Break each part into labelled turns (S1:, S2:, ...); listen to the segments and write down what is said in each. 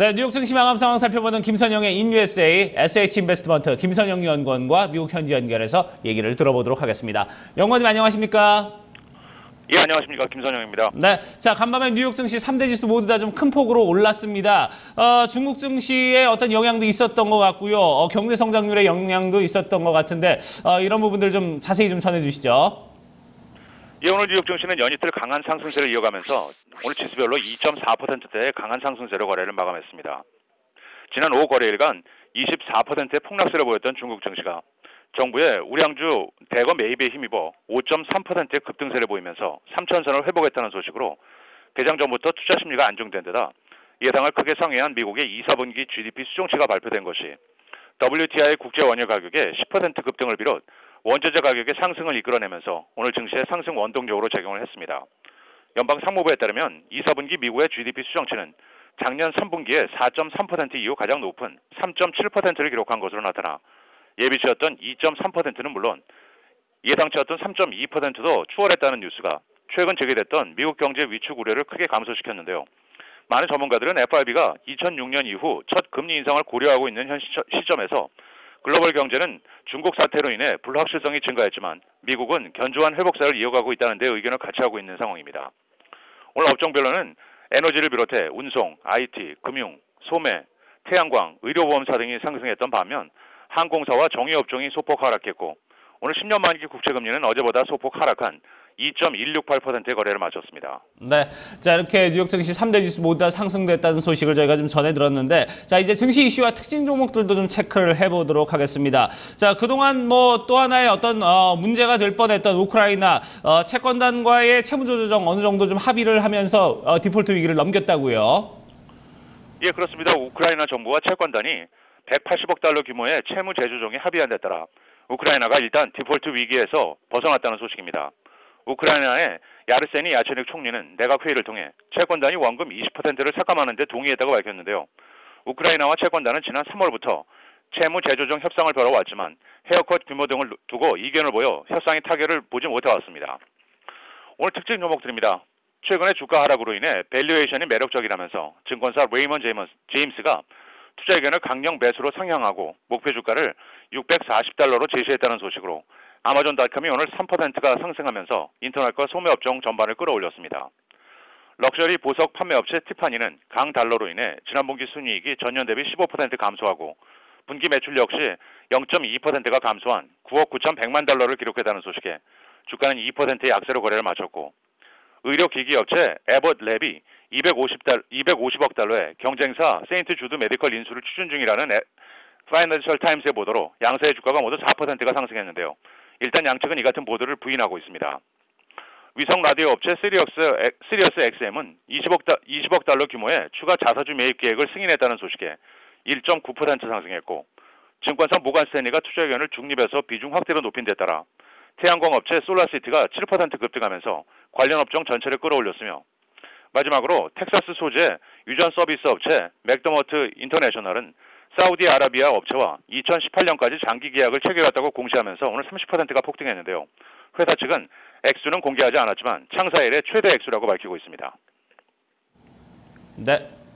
S1: 네, 뉴욕 증시 마감 상황 살펴보는 김선영의 인USA SH인베스트먼트 김선영 연구원과 미국 현지 연결해서 얘기를 들어보도록 하겠습니다. 연구원님 안녕하십니까?
S2: 예, 안녕하십니까. 김선영입니다.
S1: 네, 자 간밤에 뉴욕 증시 3대 지수 모두 다 좀 큰 폭으로 올랐습니다. 중국 증시에 어떤 영향도 있었던 것 같고요. 경제 성장률의 영향도 있었던 것 같은데 이런 부분들 좀 자세히 좀 전해주시죠.
S2: 예, 오늘 뉴욕 증시는 연이틀 강한 상승세를 이어가면서 오늘 지수별로 2.4%대의 강한 상승세로 거래를 마감했습니다. 지난 5 거래일간 24%의 폭락세를 보였던 중국 증시가 정부의 우량주 대거 매입에 힘입어 5.3%의 급등세를 보이면서 3천선을 회복했다는 소식으로 개장 전부터 투자 심리가 안정된 데다 예상을 크게 상회한 미국의 2, 4분기 GDP 수정치가 발표된 것이 WTI 국제 원유 가격의 10% 급등을 비롯 원자재 가격의 상승을 이끌어내면서 오늘 증시에 상승 원동력으로 작용을 했습니다. 연방 상무부에 따르면 2, 4분기 미국의 GDP 수정치는 작년 3분기에 4.3% 이후 가장 높은 3.7%를 기록한 것으로 나타나 예비치였던 2.3%는 물론 예상치였던 3.2%도 추월했다는 뉴스가 최근 제기됐던 미국 경제 위축 우려를 크게 감소시켰는데요. 많은 전문가들은 FRB가 2006년 이후 첫 금리 인상을 고려하고 있는 현 시점에서 글로벌 경제는 중국 사태로 인해 불확실성이 증가했지만 미국은 견조한 회복세를 이어가고 있다는 데 의견을 같이 하고 있는 상황입니다. 오늘 업종별로는 에너지를 비롯해 운송, IT, 금융, 소매, 태양광, 의료보험사 등이 상승했던 반면 항공사와 정유업종이 소폭 하락했고 오늘 10년 만기 국채금리는 어제보다 소폭 하락한 2.168%의 거래를 마쳤습니다.
S1: 네, 자 이렇게 뉴욕 증시 3대 지수 모두 다 상승됐다는 소식을 저희가 좀 전해 들었는데 자 이제 증시 이슈와 특징 종목들도 좀 체크를 해보도록 하겠습니다. 자 그동안 뭐 또 하나의 어떤 문제가 될 뻔했던 우크라이나 채권단과의 채무조 조정 어느 정도 좀 합의를 하면서 디폴트 위기를 넘겼다고요?
S2: 예, 그렇습니다. 우크라이나 정부와 채권단이 180억 달러 규모의 채무 재조정에 합의한 데 따라 우크라이나가 일단 디폴트 위기에서 벗어났다는 소식입니다. 우크라이나의 야르세니 야체닉 총리는 내각 회의를 통해 채권단이 원금 20%를 삭감하는 데 동의했다고 밝혔는데요. 우크라이나와 채권단은 지난 3월부터 채무 재조정 협상을 벌여왔지만 헤어컷 규모 등을 두고 이견을 보여 협상의 타결을 보지 못해왔습니다. 오늘 특징 종목들입니다. 최근의 주가 하락으로 인해 밸류에이션이 매력적이라면서 증권사 레이먼 제임스가 투자 의견을 강력 매수로 상향하고 목표 주가를 640달러로 제시했다는 소식으로 아마존닷컴이 오늘 3%가 상승하면서 인터넷과 소매업종 전반을 끌어올렸습니다. 럭셔리 보석 판매업체 티파니는 강달러로 인해 지난 분기 순이익이 전년 대비 15% 감소하고 분기 매출 역시 0.2%가 감소한 9억 9,100만 달러를 기록했다는 소식에 주가는 2%의 약세로 거래를 마쳤고 의료기기업체 에봇랩이 250억 달러의 경쟁사 세인트 주드 메디컬 인수를 추진 중이라는 파이낸셜 타임스의 보도로 양사의 주가가 모두 4%가 상승했는데요. 일단 양측은 이 같은 보도를 부인하고 있습니다. 위성 라디오 업체 시리어스 XM은 20억 달러 규모의 추가 자사주 매입 계획을 승인했다는 소식에 1.9% 상승했고 증권사 모간 스탠리가 투자 의견을 중립에서 비중 확대로 높인 데 따라 태양광 업체 솔라시티가 7% 급등하면서 관련 업종 전체를 끌어올렸으며 마지막으로 텍사스 소재 유전 서비스 업체 맥더머트 인터내셔널은 사우디아라비아 업체와 2018년까지 장기 계약을 체결했다고 공시하면서 오늘 30%가 폭등했는데요. 회사 측은 액수는 공개하지 않았지만 창사 이래 최대 액수라고 밝히고 있습니다.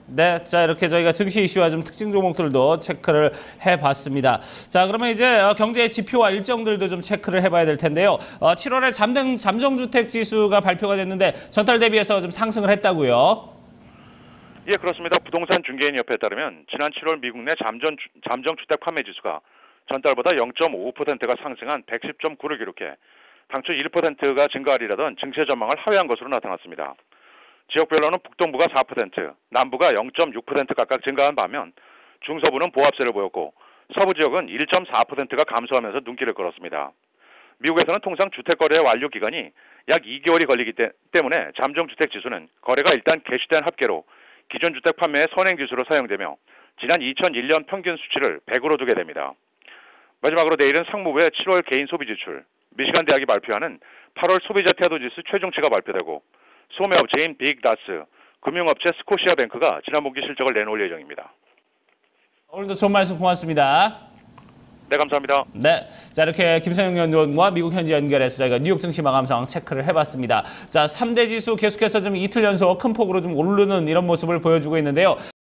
S1: 네, 자 이렇게 저희가 증시 이슈와 좀 특징 종목들도 체크를 해봤습니다. 자 그러면 이제 경제 지표와 일정들도 좀 체크를 해봐야 될 텐데요. 7월에 잠정주택 지수가 발표가 됐는데 전달 대비해서 좀 상승을 했다고요?
S2: 예, 그렇습니다. 부동산 중개인협회에 따르면 지난 7월 미국 내 잠정주택 판매 지수가 전달보다 0.5%가 상승한 110.9를 기록해 당초 1%가 증가하리라던 증시 전망을 하회한 것으로 나타났습니다. 지역별로는 북동부가 4%, 남부가 0.6% 각각 증가한 반면 중서부는 보합세를 보였고 서부 지역은 1.4%가 감소하면서 눈길을 끌었습니다. 미국에서는 통상 주택거래의 완료 기간이 약 2개월이 걸리기 때문에 잠정주택 지수는 거래가 일단 개시된 합계로 기존 주택 판매의 선행지수로 사용되며 지난 2001년 평균 수치를 100으로 두게 됩니다. 마지막으로 내일은 상무부의 7월 개인 소비지출, 미시간 대학이 발표하는 8월 소비자 태도지수 최종치가 발표되고 소매업체인 빅다스, 금융업체 스코시아뱅크가 지난 분기 실적을 내놓을 예정입니다.
S1: 오늘도 좋은 말씀 고맙습니다.
S2: 네, 감사합니다.
S1: 네, 자 이렇게 김선영 연구원과 미국 현지 연결해서 저희가 뉴욕 증시 마감 상황 체크를 해봤습니다. 자, 3대 지수 계속해서 좀 이틀 연속 큰 폭으로 좀 오르는 이런 모습을 보여주고 있는데요.